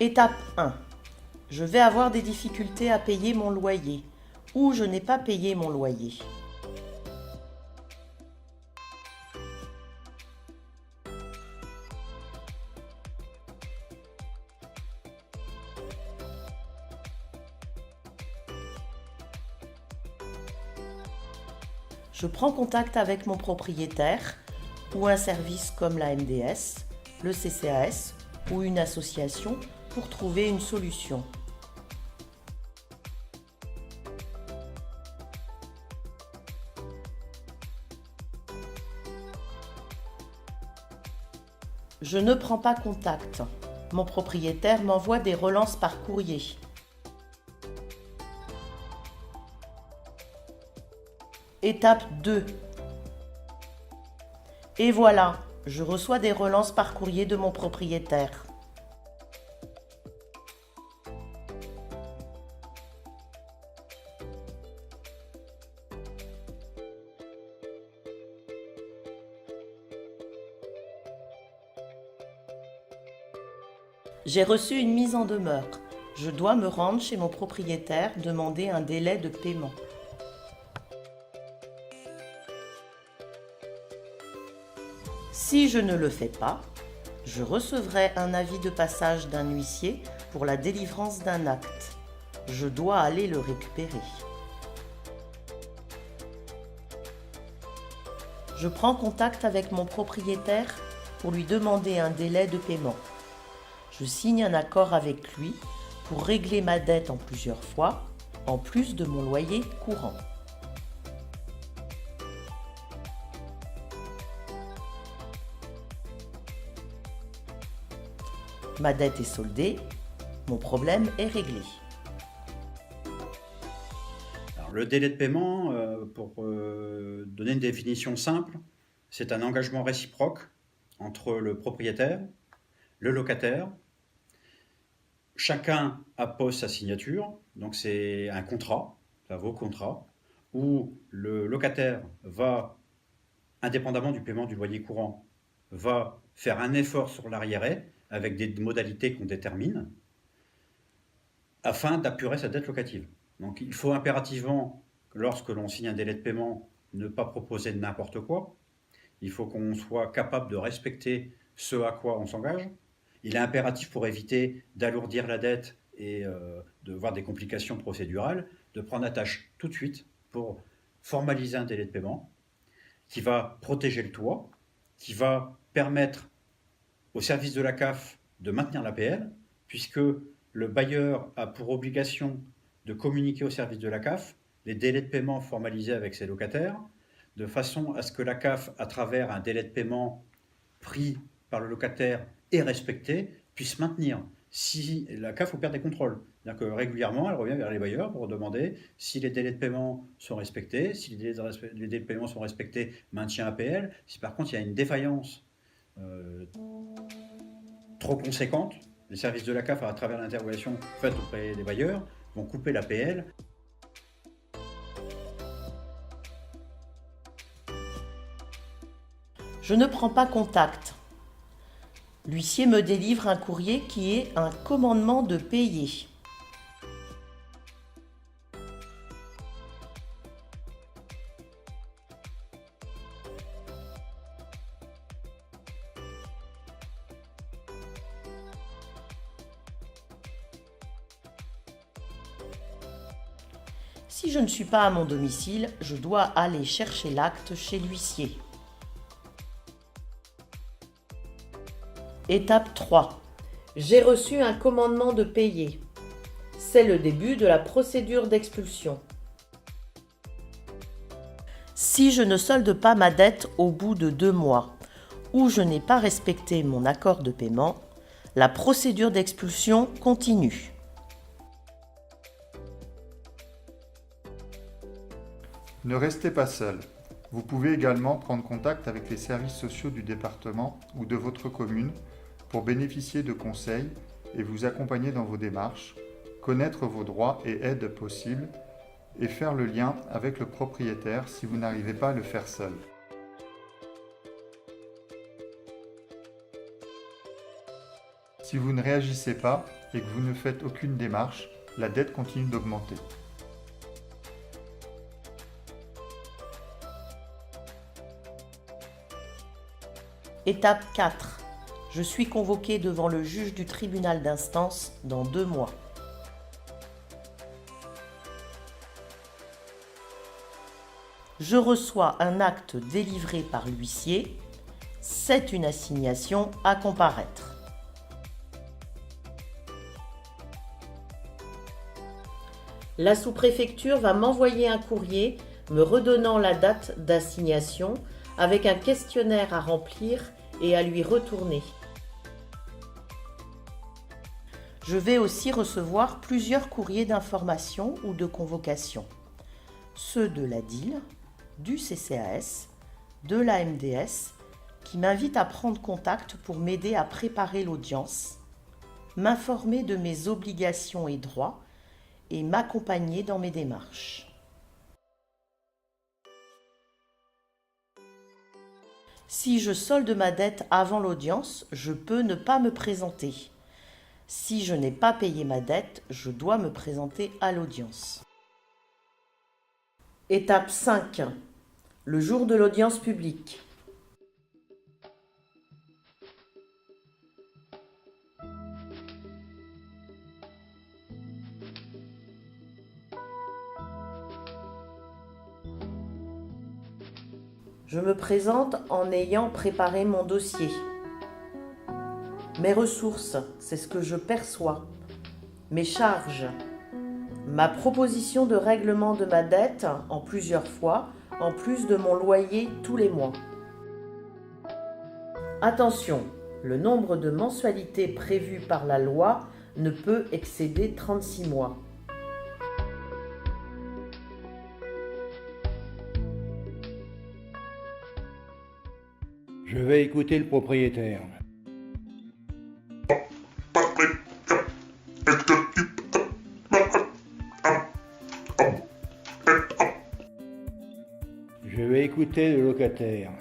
Étape 1. Je vais avoir des difficultés à payer mon loyer ou je n'ai pas payé mon loyer. Je prends contact avec mon propriétaire ou un service comme la MDS, le CCAS ou une association pour trouver une solution. Je ne prends pas contact. Mon propriétaire m'envoie des relances par courrier. Étape 2. Et voilà, je reçois des relances par courrier de mon propriétaire. J'ai reçu une mise en demeure. Je dois me rendre chez mon propriétaire demander un délai de paiement. Si je ne le fais pas, je recevrai un avis de passage d'un huissier pour la délivrance d'un acte. Je dois aller le récupérer. Je prends contact avec mon propriétaire pour lui demander un délai de paiement. Je signe un accord avec lui pour régler ma dette en plusieurs fois, en plus de mon loyer courant. Ma dette est soldée, mon problème est réglé. Alors, le délai de paiement, pour donner une définition simple, c'est un engagement réciproque entre le propriétaire, le locataire. Chacun appose sa signature, donc c'est un contrat, ça vaut contrat, où le locataire va, indépendamment du paiement du loyer courant, va faire un effort sur l'arriéré avec des modalités qu'on détermine afin d'apurer sa dette locative. Donc il faut impérativement, lorsque l'on signe un délai de paiement, ne pas proposer n'importe quoi. Il faut qu'on soit capable de respecter ce à quoi on s'engage. Il est impératif, pour éviter d'alourdir la dette et de voir des complications procédurales, de prendre la tâche tout de suite pour formaliser un délai de paiement qui va protéger le toit, qui va permettre au service de la CAF de maintenir l'APL, puisque le bailleur a pour obligation de communiquer au service de la CAF les délais de paiement formalisés avec ses locataires, de façon à ce que la CAF, à travers un délai de paiement pris par le locataire et respecté, puisse maintenir. Si la CAF opère des contrôles, c'est-à-dire que régulièrement, elle revient vers les bailleurs pour demander si les délais de paiement sont respectés, si les délais de paiement sont respectés, maintien APL. Si par contre il y a une défaillance trop conséquente, les services de la CAF, à travers l'interrogation faite auprès des bailleurs, vont couper l'APL. Je ne prends pas contact. L'huissier me délivre un courrier qui est un commandement de payer. Si je ne suis pas à mon domicile, je dois aller chercher l'acte chez l'huissier. Étape 3. J'ai reçu un commandement de payer. C'est le début de la procédure d'expulsion. Si je ne solde pas ma dette au bout de 2 mois ou je n'ai pas respecté mon accord de paiement, la procédure d'expulsion continue. Ne restez pas seul. Vous pouvez également prendre contact avec les services sociaux du département ou de votre commune pour bénéficier de conseils et vous accompagner dans vos démarches, connaître vos droits et aides possibles et faire le lien avec le propriétaire si vous n'arrivez pas à le faire seul. Si vous ne réagissez pas et que vous ne faites aucune démarche, la dette continue d'augmenter. Étape 4. Je suis convoqué devant le juge du tribunal d'instance dans 2 mois. Je reçois un acte délivré par l'huissier. C'est une assignation à comparaître. La sous-préfecture va m'envoyer un courrier me redonnant la date d'assignation avec un questionnaire à remplir et à lui retourner. Je vais aussi recevoir plusieurs courriers d'information ou de convocation. Ceux de la DIL, du CCAS, de la MDS, qui m'invitent à prendre contact pour m'aider à préparer l'audience, m'informer de mes obligations et droits et m'accompagner dans mes démarches. Si je solde ma dette avant l'audience, je peux ne pas me présenter. Si je n'ai pas payé ma dette, je dois me présenter à l'audience. Étape 5. Le jour de l'audience publique. Je me présente en ayant préparé mon dossier. Mes ressources, c'est ce que je perçois. Mes charges. Ma proposition de règlement de ma dette en plusieurs fois, en plus de mon loyer tous les mois. Attention, le nombre de mensualités prévues par la loi ne peut excéder 36 mois. Je vais écouter le propriétaire. Je vais écouter le locataire.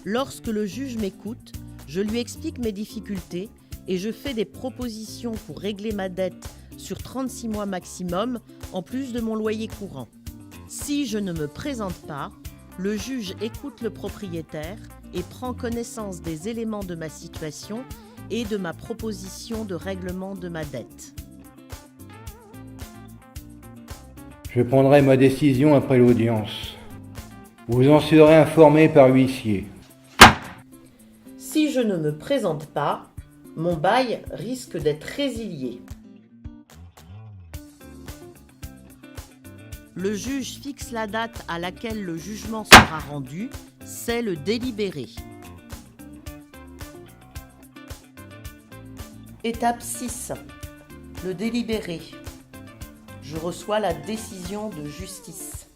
Lorsque le juge m'écoute, je lui explique mes difficultés et je fais des propositions pour régler ma dette sur 36 mois maximum, en plus de mon loyer courant. Si je ne me présente pas, le juge écoute le propriétaire et prend connaissance des éléments de ma situation et de ma proposition de règlement de ma dette. Je prendrai ma décision après l'audience. Vous en serez informé par huissier. Si je ne me présente pas, mon bail risque d'être résilié. Le juge fixe la date à laquelle le jugement sera rendu, c'est le délibéré. Étape 6. Le délibéré. Je reçois la décision de justice.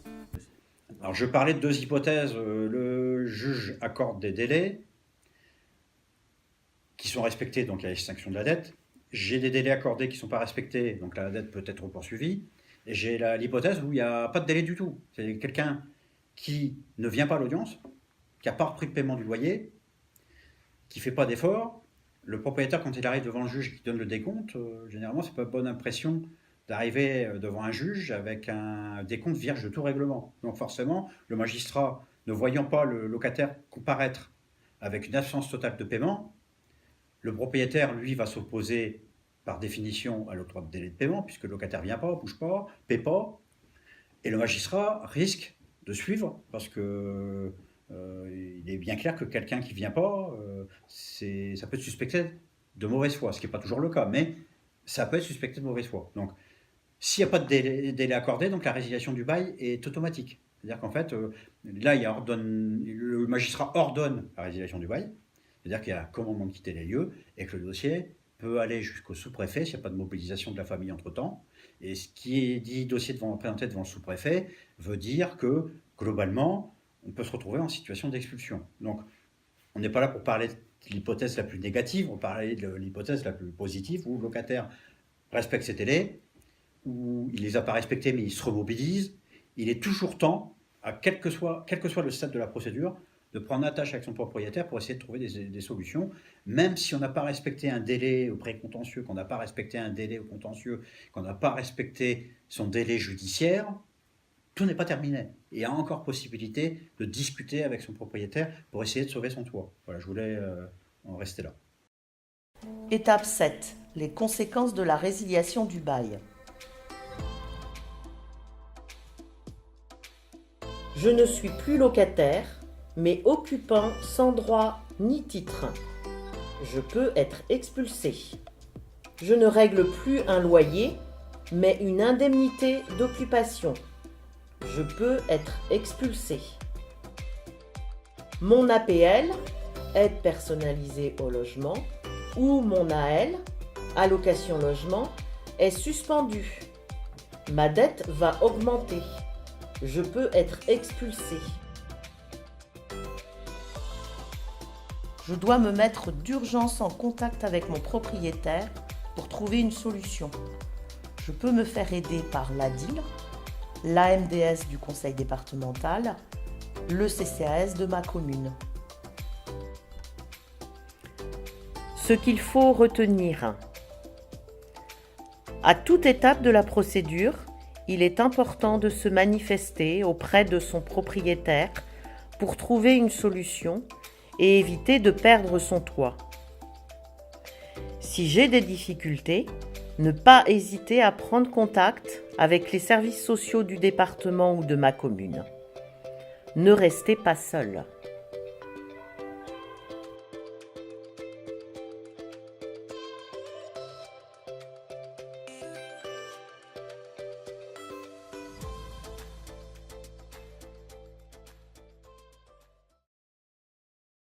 Alors je parlais de 2 hypothèses. Le juge accorde des délais qui sont respectés, donc il y a l'extinction de la dette. J'ai des délais accordés qui ne sont pas respectés, donc la dette peut être poursuivie. Et j'ai l'hypothèse où il n'y a pas de délai du tout. C'est quelqu'un qui ne vient pas à l'audience, qui n'a pas repris le paiement du loyer, qui ne fait pas d'effort. Le propriétaire, quand il arrive devant le juge et qui donne le décompte, généralement, c'est pas bonne impression d'arriver devant un juge avec un décompte vierge de tout règlement. Donc forcément, le magistrat, ne voyant pas le locataire comparaître avec une absence totale de paiement, le propriétaire, lui, va s'opposer par définition à l'octroi de délai de paiement, puisque le locataire ne vient pas, ne bouge pas, ne paie pas, et le magistrat risque de suivre, parce que il est bien clair que quelqu'un qui ne vient pas, ça peut être suspecté de mauvaise foi, ce qui n'est pas toujours le cas, mais ça peut être suspecté de mauvaise foi. Donc, s'il n'y a pas de délai accordé, donc la résiliation du bail est automatique. C'est-à-dire qu'en fait, là, le magistrat ordonne la résiliation du bail, c'est-à-dire qu'il y a un commandement de quitter les lieux et que le dossier peut aller jusqu'au sous-préfet s'il n'y a pas de mobilisation de la famille entre-temps. Et ce qui est dit dossier présenté devant le sous-préfet veut dire que, globalement, on peut se retrouver en situation d'expulsion. Donc, on n'est pas là pour parler de l'hypothèse la plus négative, on parler de l'hypothèse la plus positive, où le locataire respecte ses délais, où il ne les a pas respectés, mais il se remobilise. Il est toujours temps, quel que soit le stade de la procédure, de prendre attache avec son propriétaire pour essayer de trouver des solutions, même si on n'a pas respecté un délai au précontentieux, qu'on n'a pas respecté un délai au contentieux, qu'on n'a pas respecté son délai judiciaire, tout n'est pas terminé. Il y a encore possibilité de discuter avec son propriétaire pour essayer de sauver son toit. Voilà, je voulais en rester là. Étape 7. Les conséquences de la résiliation du bail. Je ne suis plus locataire, mais occupant sans droit ni titre. Je peux être expulsé. Je ne règle plus un loyer, mais une indemnité d'occupation. Je peux être expulsé. Mon APL, aide personnalisée au logement, ou mon AL, allocation logement, est suspendu. Ma dette va augmenter. Je peux être expulsé. Je dois me mettre d'urgence en contact avec mon propriétaire pour trouver une solution. Je peux me faire aider par l'ADIL, l'AMDS du conseil départemental, le CCAS de ma commune. Ce qu'il faut retenir. À toute étape de la procédure, il est important de se manifester auprès de son propriétaire pour trouver une solution et éviter de perdre son toit. Si j'ai des difficultés, ne pas hésiter à prendre contact avec les services sociaux du département ou de ma commune. Ne restez pas seul.